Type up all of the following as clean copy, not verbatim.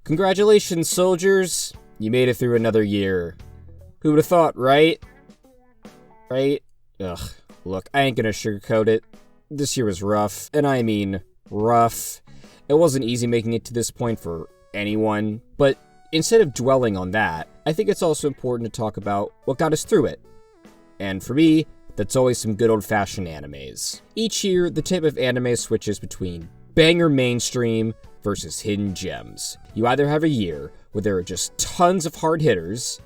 Congratulations, soldiers! You made it through another year. Who would have thought, right? Right? Ugh. Look, I ain't gonna sugarcoat it. This year was rough, and I mean rough. It wasn't easy making it to this point for anyone, but instead of dwelling on that, I think it's also important to talk about what got us through it. And for me, that's always some good old-fashioned animes. Each year, the type of anime switches between banger mainstream versus hidden gems. You either have a year where there are just tons of hard hitters,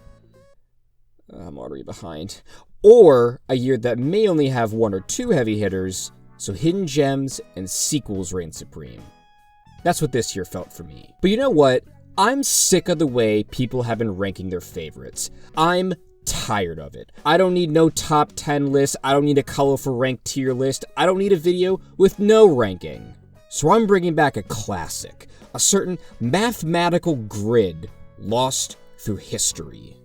I'm already behind, or a year that may only have one or two heavy hitters, so hidden gems and sequels reign supreme. That's what this year felt for me. But you know what? I'm sick of the way people have been ranking their favorites. I'm tired of it. I don't need no top 10 list. I don't need a colorful ranked tier list. I don't need a video with no ranking. So I'm bringing back a classic, a certain mathematical grid lost through history.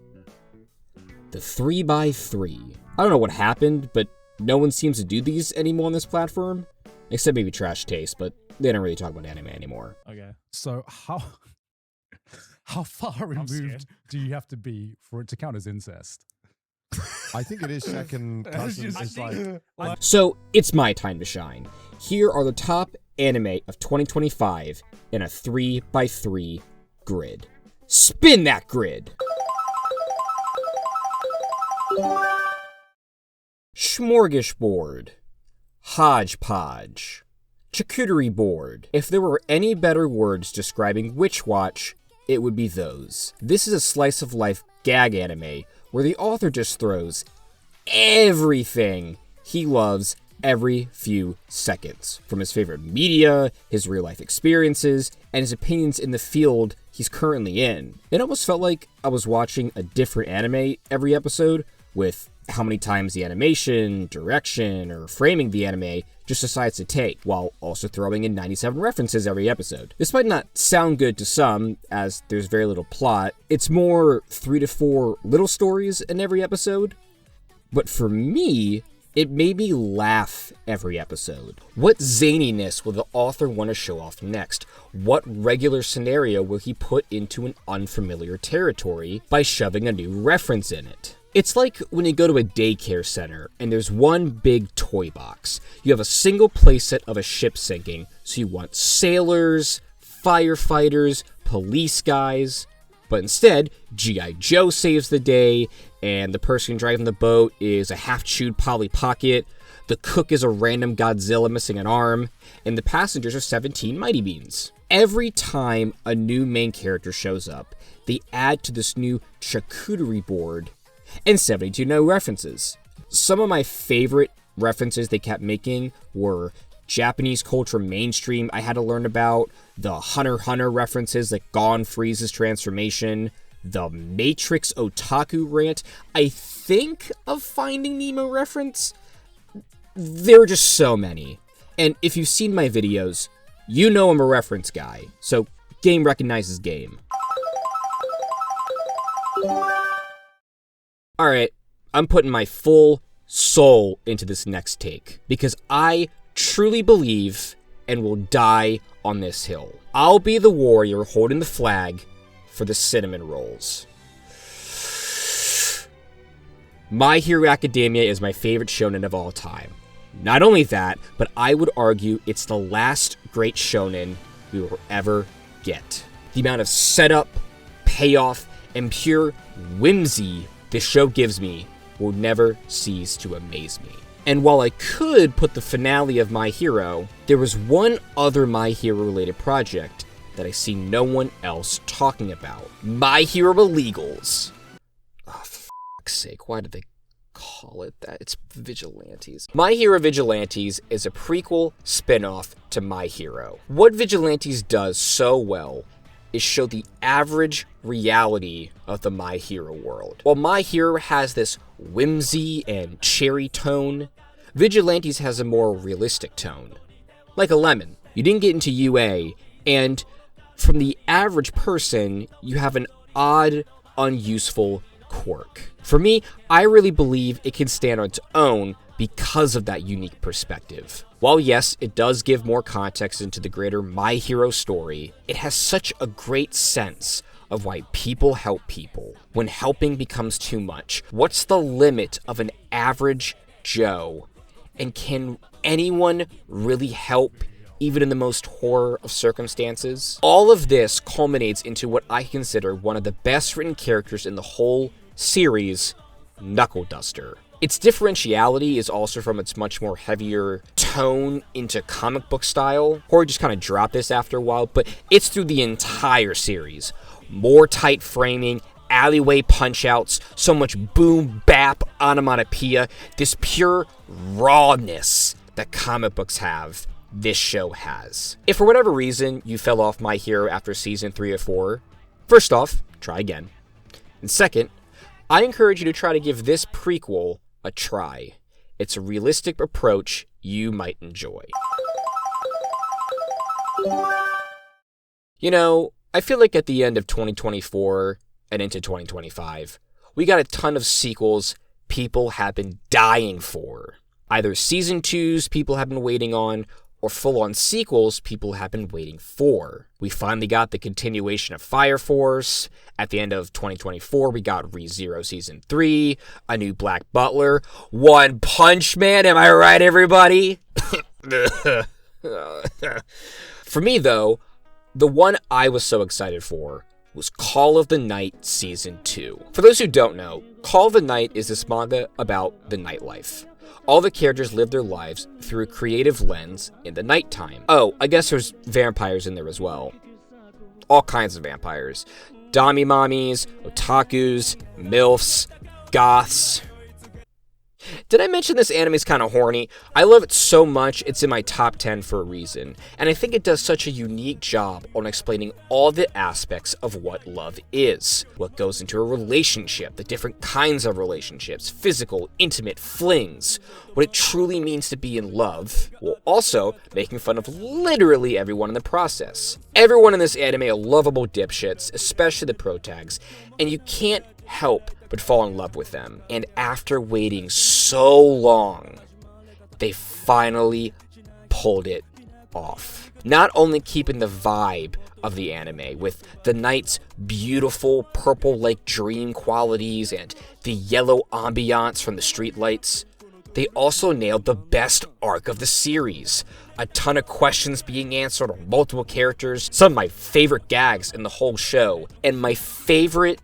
The 3x3. I don't know what happened, but no one seems to do these anymore on this platform. Except maybe Trash Taste, but they don't really talk about anime anymore. Okay. So how far removed do you have to be for it to count as incest? I think it is second cousin. So it's my time to shine. Here are the top anime of 2025 in a 3x3 grid. Spin that grid! Smorgasbord, hodgepodge, charcuterie board. If there were any better words describing Witch Watch, it would be those. This is a slice of life gag anime where the author just throws everything he loves every few seconds, from his favorite media, his real life experiences, and his opinions in the field he's currently in. It almost felt like I was watching a different anime every episode, with how many times the animation, direction, or framing the anime just decides to take, while also throwing in 97 references every episode. This might not sound good to some, as there's very little plot. It's more 3 to 4 little stories in every episode. But for me, it made me laugh every episode. What zaniness will the author want to show off next? What regular scenario will he put into an unfamiliar territory by shoving a new reference in it? It's like when you go to a daycare center and there's one big toy box. You have a single playset of a ship sinking, so you want sailors, firefighters, police guys, but instead, G.I. Joe saves the day, and the person driving the boat is a half-chewed Polly Pocket, the cook is a random Godzilla missing an arm, and the passengers are 17 Mighty Beans. Every time a new main character shows up, they add to this new charcuterie board and 72 no references. Some of my favorite references they kept making were Japanese culture mainstream I had to learn about, the Hunter x Hunter references like Gon Freeze's transformation, the Matrix otaku rant, I think a Finding Nemo reference. There are just so many. And if you've seen my videos, you know I'm a reference guy, so game recognizes game. Alright, I'm putting my full soul into this next take, because I truly believe and will die on this hill. I'll be the warrior holding the flag for the cinnamon rolls. My Hero Academia is my favorite shonen of all time. Not only that, but I would argue it's the last great shonen we will ever get. The amount of setup, payoff, and pure whimsy this show gives me will never cease to amaze me. And while I could put the finale of My Hero, there was one other My Hero related project that I see no one else talking about. My Hero Illegals. Oh, for fuck's sake, why did they call it that? It's Vigilantes. My Hero Vigilantes is a prequel spin-off to My Hero. What Vigilantes does so well is show the average reality of the My Hero world. While My Hero has this whimsy and cherry tone, Vigilantes has a more realistic tone. Like a lemon. You didn't get into UA, and from the average person, you have an odd, unuseful quirk. For me, I really believe it can stand on its own, because of that unique perspective. While yes, it does give more context into the greater My Hero story, it has such a great sense of why people help people. When helping becomes too much, what's the limit of an average Joe? And can anyone really help, even in the most horror of circumstances? All of this culminates into what I consider one of the best written characters in the whole series, Knuckle Duster. Its differentiality is also from its much more heavier tone into comic book style. Horror just kind of dropped this after a while, but it's through the entire series. More tight framing, alleyway punch-outs, so much boom, bap, onomatopoeia, this pure rawness that comic books have, this show has. If for whatever reason you fell off My Hero after season 3 or 4, first off, try again. And second, I encourage you to try to give this prequel a try. It's a realistic approach you might enjoy. You know, I feel like at the end of 2024 and into 2025, we got a ton of sequels people have been dying for. Either season 2s people have been waiting on, or full-on sequels people have been waiting for. We finally got the continuation of Fire Force. At the end of 2024, we got ReZero Season 3, a new Black Butler, One Punch Man, am I right, everybody? For me, though, the one I was so excited for was Call of the Night Season 2. For those who don't know, Call of the Night is this manga about the nightlife. All the characters live their lives through a creative lens in the nighttime. Oh, I guess there's vampires in there as well. All kinds of vampires. Dami mommies, otakus, milfs, goths. Did I mention this anime is kind of horny? I love it so much, it's in my top 10 for a reason. And I think it does such a unique job on explaining all the aspects of what love is. What goes into a relationship, the different kinds of relationships, physical, intimate, flings. What it truly means to be in love, while also making fun of literally everyone in the process. Everyone in this anime are lovable dipshits, especially the protags, and you can't help but fall in love with them. And after waiting so long, they finally pulled it off. Not only keeping the vibe of the anime with the night's beautiful purple like dream qualities and the yellow ambiance from the streetlights, they also nailed the best arc of the series. A ton of questions being answered on multiple characters, some of my favorite gags in the whole show, and my favorite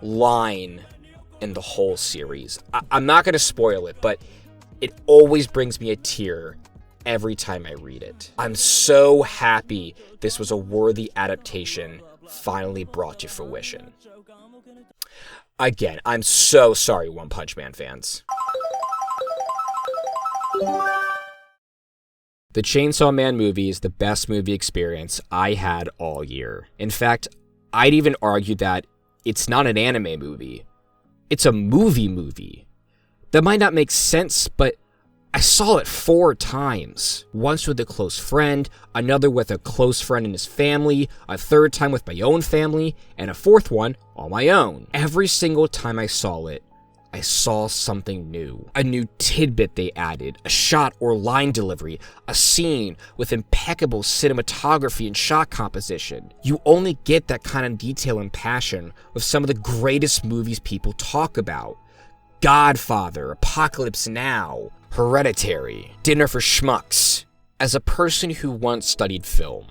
line in the whole series. I'm not going to spoil it, but it always brings me a tear every time I read it. I'm so happy this was a worthy adaptation finally brought to fruition. Again, I'm so sorry, One Punch Man fans. The Chainsaw Man movie is the best movie experience I had all year. In fact, I'd even argue that it's not an anime movie. It's a movie. That might not make sense, but I saw it 4 times. Once with a close friend, another with a close friend and his family, a third time with my own family, and a 4th one on my own. Every single time I saw it, I saw something new. A new tidbit they added, a shot or line delivery, a scene with impeccable cinematography and shot composition. You only get that kind of detail and passion with some of the greatest movies people talk about. Godfather, Apocalypse Now, Hereditary, Dinner for Schmucks. As a person who once studied film,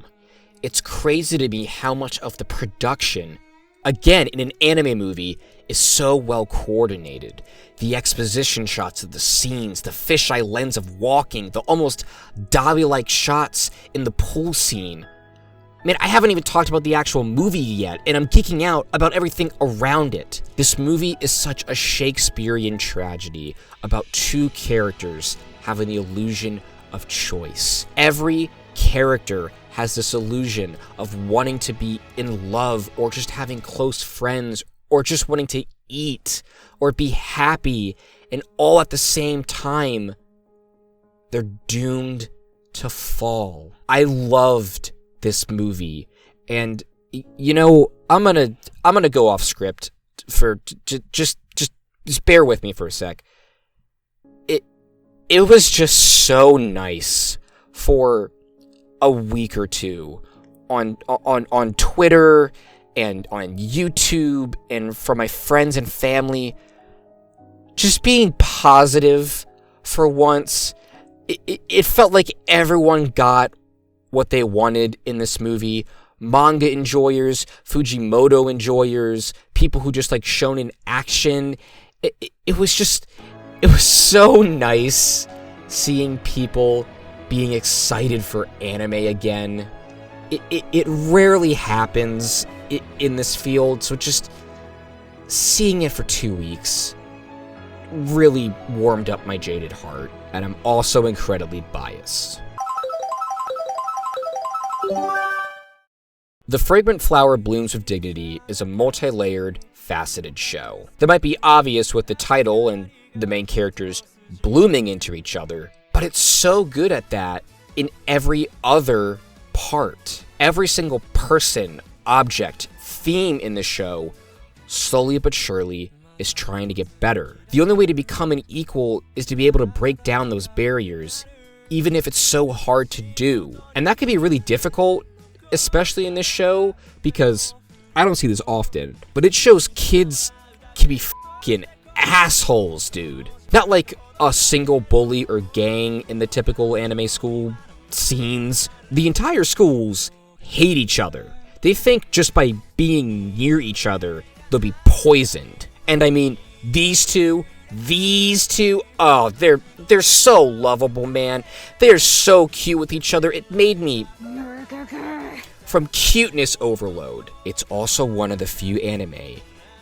it's crazy to me how much of the production, again in an anime movie, is so well coordinated. The exposition shots of the scenes, the fisheye lens of walking, the almost Dali-like shots in the pool scene. Man, I haven't even talked about the actual movie yet, and I'm geeking out about everything around it. This movie is such a Shakespearean tragedy about 2 characters having the illusion of choice. Every character has this illusion of wanting to be in love, or just having close friends, or just wanting to eat, or be happy, and all at the same time, they're doomed to fall. I loved this movie, and you know, I'm gonna go off script for just bear with me for a sec. it was just so nice for a week or two on Twitter and on YouTube and for my friends and family, just being positive for once. It felt like everyone got what they wanted in this movie. Manga enjoyers, Fujimoto enjoyers, people who just like shonen action. It was so nice seeing people being excited for anime again. It rarely happens in this field, so just seeing it for 2 weeks really warmed up my jaded heart, and I'm also incredibly biased. The Fragrant Flower Blooms with Dignity is a multi-layered, faceted show. That might be obvious with the title and the main characters blooming into each other, but it's so good at that in every other part. Every single person, object, theme in the show, slowly but surely, is trying to get better. The only way to become an equal is to be able to break down those barriers, even if it's so hard to do. And that can be really difficult, especially in this show, because I don't see this often, but it shows kids can be fucking assholes, dude. Not like a single bully or gang in the typical anime school scenes. The entire schools hate each other. They think just by being near each other, they'll be poisoned. And I mean, these two, oh, they're so lovable, man. They're so cute with each other. It made me... From cuteness overload. It's also one of the few anime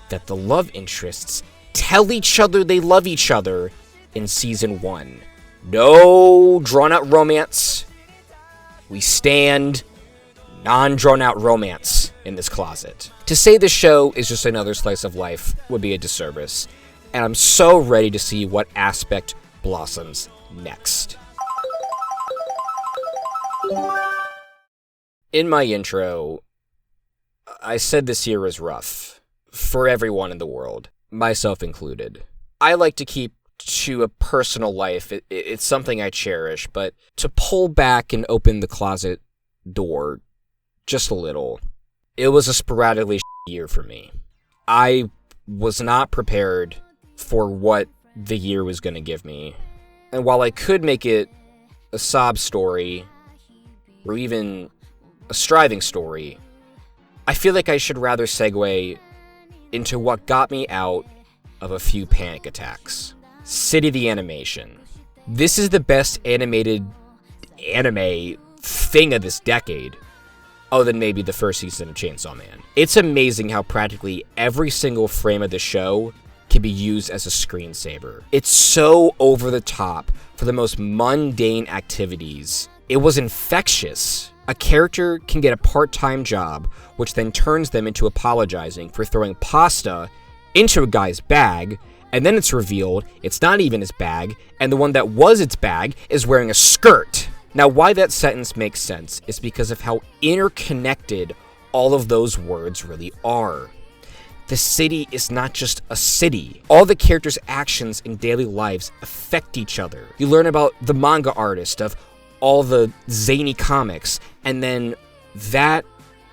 that the love interests tell each other they love each other in season 1. No drawn-out romance. We stand non-drawn-out romance in this closet. To say the show is just another slice of life would be a disservice, and I'm so ready to see what aspect blossoms next. In my intro, I said this year was rough for everyone in the world, myself included. I like to keep to a personal life. It's something I cherish, but to pull back and open the closet door just a little, it was a sporadically year for me. I was not prepared for what the year was going to give me. And while I could make it a sob story, or even a striving story, I feel like I should rather segue into what got me out of a few panic attacks. City the Animation. This is the best animated anime thing of this decade, other than maybe the first season of Chainsaw Man. It's amazing how practically every single frame of the show can be used as a screensaver. It's so over the top for the most mundane activities. It was infectious. A character can get a part-time job, which then turns them into apologizing for throwing pasta into a guy's bag, and then it's revealed it's not even his bag, and the one that was its bag is wearing a skirt. Now, why that sentence makes sense is because of how interconnected all of those words really are. The city is not just a city. All the characters' actions in daily lives affect each other. You learn about the manga artist of all the zany comics, and then that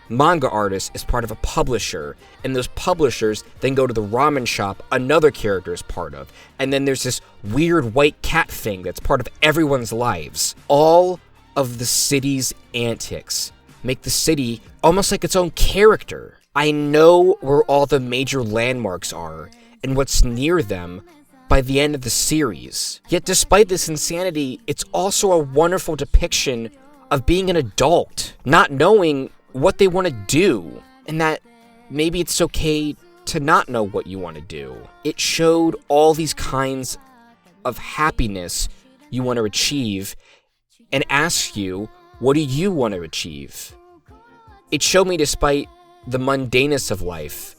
manga artist is part of a publisher, and those publishers then go to the ramen shop another character is part of, and then there's this weird white cat thing that's part of everyone's lives. All of the city's antics make the city almost like its own character. I know where all the major landmarks are and what's near them by the end of the series. Yet despite this insanity, it's also a wonderful depiction of being an adult, not knowing what they want to do, and that maybe it's okay to not know what you want to do. It showed all these kinds of happiness you want to achieve and asked you, what do you want to achieve? It showed me despite the mundaneness of life,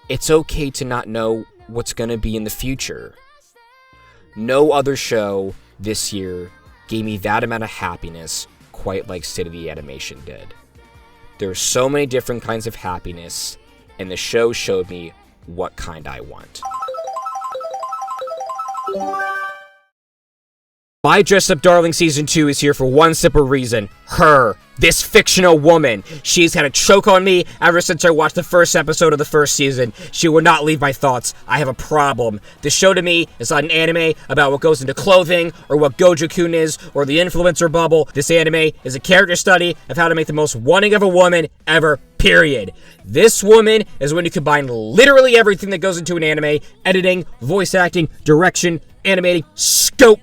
it's okay to not know what's going to be in the future. No other show this year gave me that amount of happiness quite like City of the Animation did. There are so many different kinds of happiness, and the show showed me what kind I want. My Dress Up Darling Season 2 is here for one simple reason. Her. This fictional woman. She's had a choke on me ever since I watched the first episode of the first season. She will not leave my thoughts. I have a problem. This show to me is not an anime about what goes into clothing, or what Gojo-kun is, or the influencer bubble. This anime is a character study of how to make the most wanting of a woman ever, period. This woman is when you combine literally everything that goes into an anime: editing, voice acting, direction, animating, scope.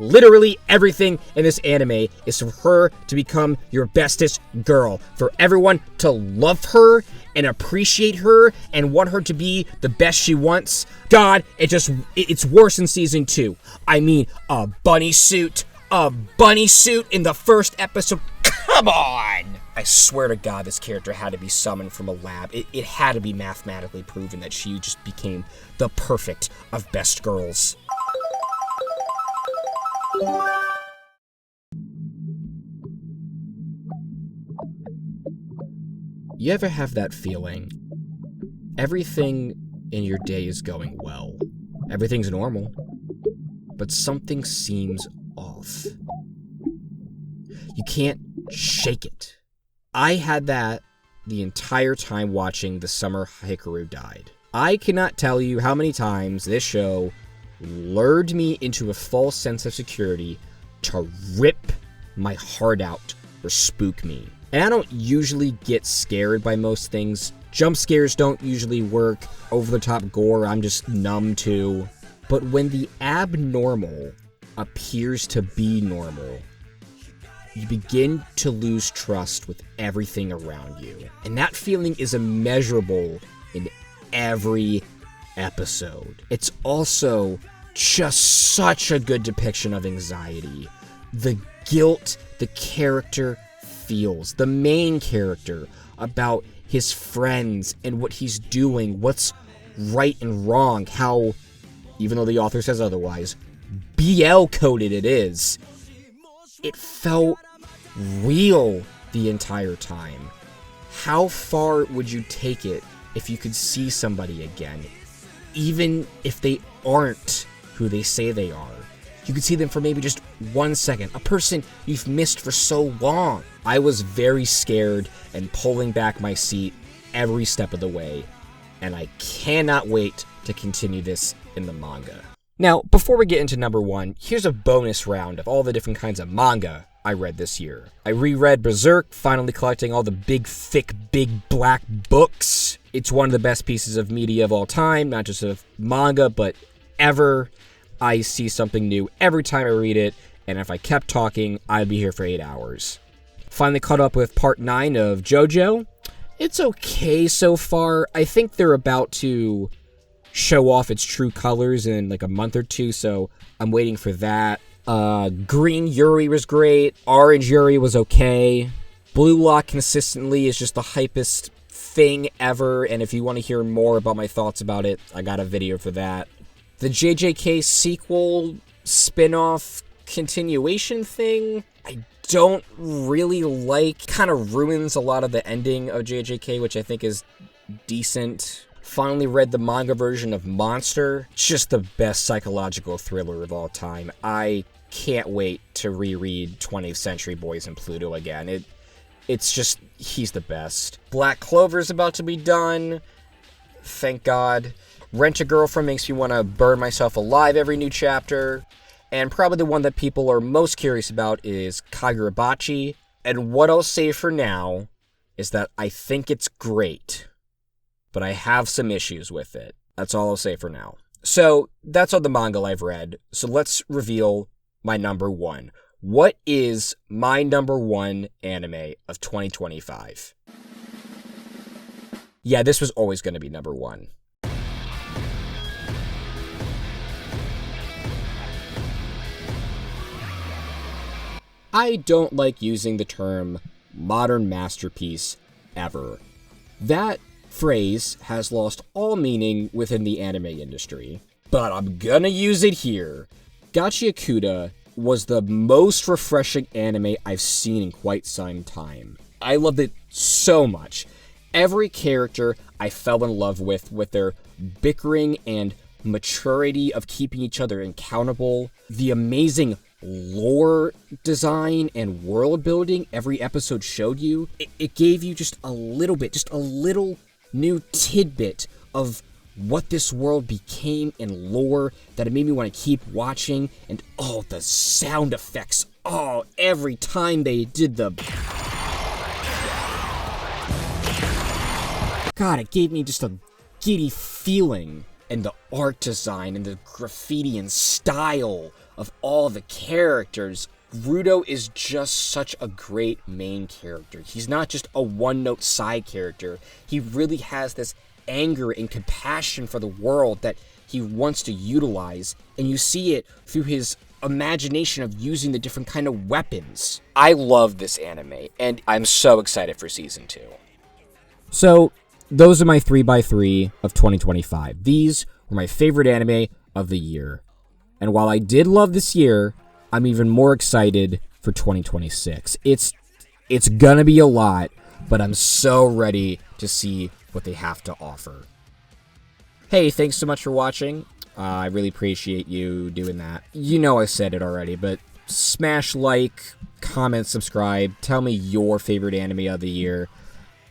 Literally everything in this anime is for her to become your bestest girl. For everyone to love her and appreciate her and want her to be the best she wants. God, it's worse in season 2. I mean, a bunny suit in the first episode. Come on! I swear to God, this character had to be summoned from a lab. It had to be mathematically proven that she just became the perfect of best girls. You ever have that feeling? Everything in your day is going well. Everything's normal. But something seems off. You can't shake it. I had that the entire time watching The Summer Hikaru Died. I cannot tell you how many times this show lured me into a false sense of security to rip my heart out or spook me. And I don't usually get scared by most things. Jump scares don't usually work. Over-the-top gore, I'm just numb to. But when the abnormal appears to be normal, you begin to lose trust with everything around you. And that feeling is immeasurable in every episode. It's also just such a good depiction of anxiety. The guilt the character feels, the main character, about his friends and what he's doing, what's right and wrong, how, even though the author says otherwise, BL-coded it is. It felt real the entire time. How far would you take it if you could see somebody again, even if they aren't who they say they are? You could see them for maybe just 1 second, a person you've missed for so long. I was very scared and pulling back my seat every step of the way, and I cannot wait to continue this in the manga. Now, before we get into number 1, here's a bonus round of all the different kinds of manga I read this year. I reread Berserk, finally collecting all the big, thick, big black books. It's one of the best pieces of media of all time, not just of manga, but ever. I see something new every time I read it, and if I kept talking, I'd be here for 8 hours. Finally caught up with part 9 of JoJo. It's okay so far. I think they're about to show off its true colors in like a month or two, so I'm waiting for that. Green Yuri was great. Orange Yuri was okay. Blue Lock consistently is just the hypest thing ever, and if you want to hear more about my thoughts about it, I got a video for that. The JJK sequel, spin-off, continuation thing, I don't really like. Kind of ruins a lot of the ending of JJK, which I think is decent. Finally read the manga version of Monster. It's just the best psychological thriller of all time. I can't wait to reread 20th Century Boys and Pluto again. It's just, he's the best. Black Clover's about to be done. Thank God. Rent-A-Girlfriend makes me want to burn myself alive every new chapter. And probably the one that people are most curious about is Kagurabachi. And what I'll say for now is that I think it's great, but I have some issues with it. That's all I'll say for now. So, that's all the manga I've read. So let's reveal my number 1. What is my number 1 anime of 2025? Yeah, this was always going to be number 1. I don't like using the term modern masterpiece ever. That phrase has lost all meaning within the anime industry, but I'm gonna use it here. Gachiakuta was the most refreshing anime I've seen in quite some time. I loved it so much. Every character I fell in love with their bickering and maturity of keeping each other accountable, the amazing lore design and world building every episode showed you. It gave you just a little bit, just a little new tidbit of what this world became in lore that it made me want to keep watching. And oh, the sound effects. Oh, every time they did the... God, it gave me just a giddy feeling. And the art design and the graffiti and style of all the characters. Rudo is just such a great main character. He's not just a one-note side character. He really has this anger and compassion for the world that he wants to utilize, and you see it through his imagination of using the different kind of weapons. I love this anime, and I'm so excited for Season 2. So, those are my 3x3 of 2025. These were my favorite anime of the year. And while I did love this year, I'm even more excited for 2026. It's gonna be a lot, but I'm so ready to see what they have to offer. Hey, thanks so much for watching. I really appreciate you doing that. You know I said it already, but smash like, comment, subscribe. Tell me your favorite anime of the year.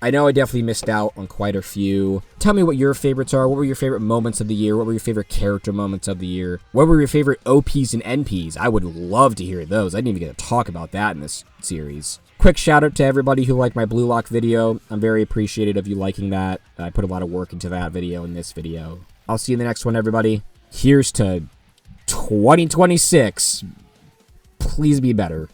I know I definitely missed out on quite a few. Tell me what your favorites are. What were your favorite moments of the year? What were your favorite character moments of the year? What were your favorite OPs and NPs? I would love to hear those. I didn't even get to talk about that in this series. Quick shout out to everybody who liked my Blue Lock video. I'm very appreciative of you liking that. I put a lot of work into that video and this video. I'll see you in the next one, everybody. Here's to 2026. Please be better.